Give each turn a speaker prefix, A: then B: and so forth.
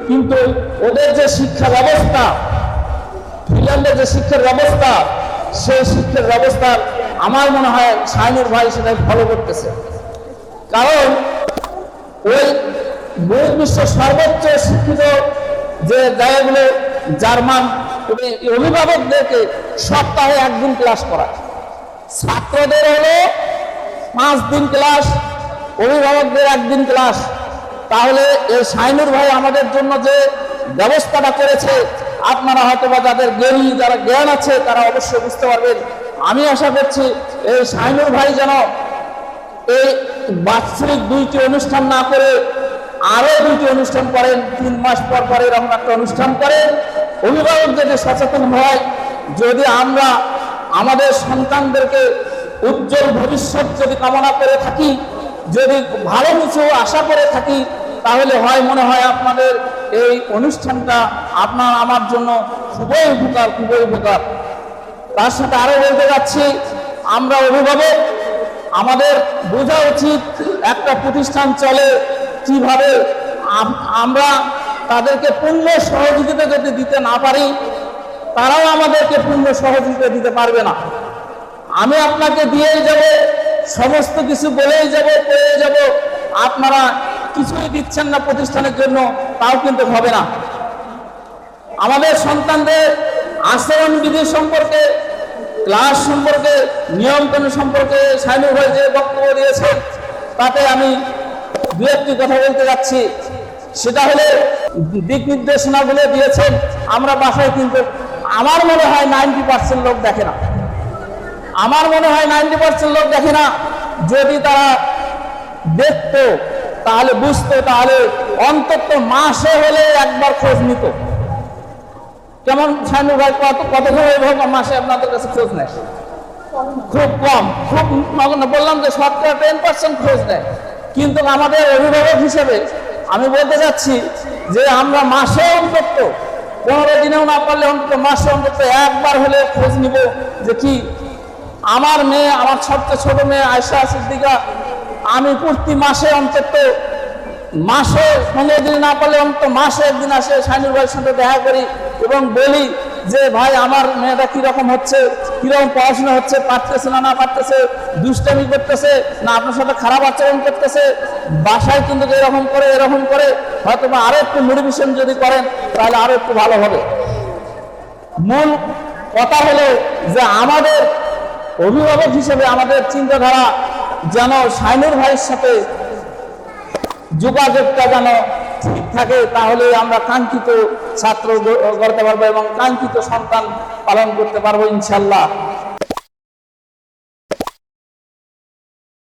A: কিন্তু ওদের যে শিক্ষা ব্যবস্থা, ফিনল্যান্ডের যে শিক্ষার ব্যবস্থা, সেই শিক্ষার ব্যবস্থার আমার মনে হয় শাইনুর ভাই সেটাই ফলো করতেছে। কারণ ওই বিশ্বের সর্বোচ্চ শিক্ষিত যে জায়গাগুলো জার্মান, অভিভাবকদেরকে সপ্তাহে একদিন ক্লাস করায়, ছাত্রদের হলো 5 দিন ক্লাস, অভিভাবকদের একদিন ক্লাস। তাহলে এই শাইনুর ভাই আমাদের জন্য যে ব্যবস্থাটা করেছে, আপনারা হয়তো বা যাদের জ্ঞানী, যারা জ্ঞান আছে তারা অবশ্যই বুঝতে পারবেন। আমি আশা করছি এই শাইনুর ভাই যেন এই বাৎসরিক 2টি অনুষ্ঠান না করে আরো 2টি অনুষ্ঠান করেন, 3 মাস পর পর এরকম একটা অনুষ্ঠান করেন। অভিভাবক যদি সচেতন হয়, যদি আমরা আমাদের সন্তানদেরকে উজ্জ্বল ভবিষ্যৎ যদি কামনা করে থাকি, যদি ভালো কিছু আশা করে থাকি, তাহলে হয় মনে হয় আপনাদের এই অনুষ্ঠানটা আপনার আমার জন্য খুবই উপকার, খুবই উপকার। তার সাথে আরো বলতে যাচ্ছি, আমরা অভিভাবক, আমাদের বোঝা উচিত একটা প্রতিষ্ঠান চলে কিভাবে। আমরা তাদেরকে পূর্ণ সহযোগিতা যদি দিতে না পারি, তারাও আমাদেরকে পূর্ণ সহযোগিতা দিতে পারবে না। আমি আপনাকে দিয়েই যাব, সমস্ত কিছু বলেই যাব, পেয়ে যাব, আপনারা কিছুই দিচ্ছেন না প্রতিষ্ঠানের জন্য, তাও কিন্তু হবে না। আমাদের সন্তানদের আচরণ বিধি সম্পর্কে, ক্লাস সম্পর্কে, নিয়মকানুন সম্পর্কে শাইনুর ভাই যে বক্তব্য দিয়েছেন, তাতে আমি 2-1টি কথা বলতে যাচ্ছি। সেটা হলে দিক নির্দেশনাগুলো দিয়েছেন, আমরা বাসায় কিন্তু আমার মনে হয় 90% লোক দেখে না। আমার মনে হয় 90% লোক দেখে না। যদি তারা দেখতো, তাহলে বুঝতো, তাহলে অন্তত মাসে হলে একবার খোঁজ নিত। যেমন শাইনুর ভাই কতক্ষণ মাসে আপনাদের কাছে খোঁজ নেয়? খুব কম, খুব বললাম যে 10% খোঁজ নেয়। কিন্তু আমাদের অভিভাবক হিসেবে আমি বলতে চাচ্ছি যে আমরা মাসে অন্তত 15 দিনেও না পারলে অন্তত মাসে অন্তত একবার হলে খোঁজ নিব যে কি আমার মেয়ে, আমার সবচেয়ে ছোট মেয়ে আয়েশা সিদ্দিকা, আমি প্রতি মাসে অন্তত মাসে 15 দিন না পারলে অন্তত মাসে একদিন আসে শাইনুর ভাইয়ের সাথে দেখা করি এবং বলি যে ভাই আমার মেয়েটা কিরকম হচ্ছে, কিরকম পড়াশোনা হচ্ছে, পারতেছে না না পারতেছে, দুষ্টামি করতেছে না আপনার সাথে খারাপ আচরণ করতেছে, বাসায় কিন্তু এরকম করে হয়তো বা আরো একটু মোটিভেশন যদি করেন তাহলে আরো একটু ভালো হবে। মূল কথা হলো যে আমাদের অভিভাবক হিসেবে আমাদের চিন্তাধারা যেন শাইনুর ভাইয়ের সাথে যোগাযোগটা যেন ঠিক থাকে, তাহলে আমরা কাঙ্ক্ষিত ছাত্র গড়তে পারবো এবং কাঙ্ক্ষিত সন্তান পালন করতে পারবো ইনশাল্লাহ।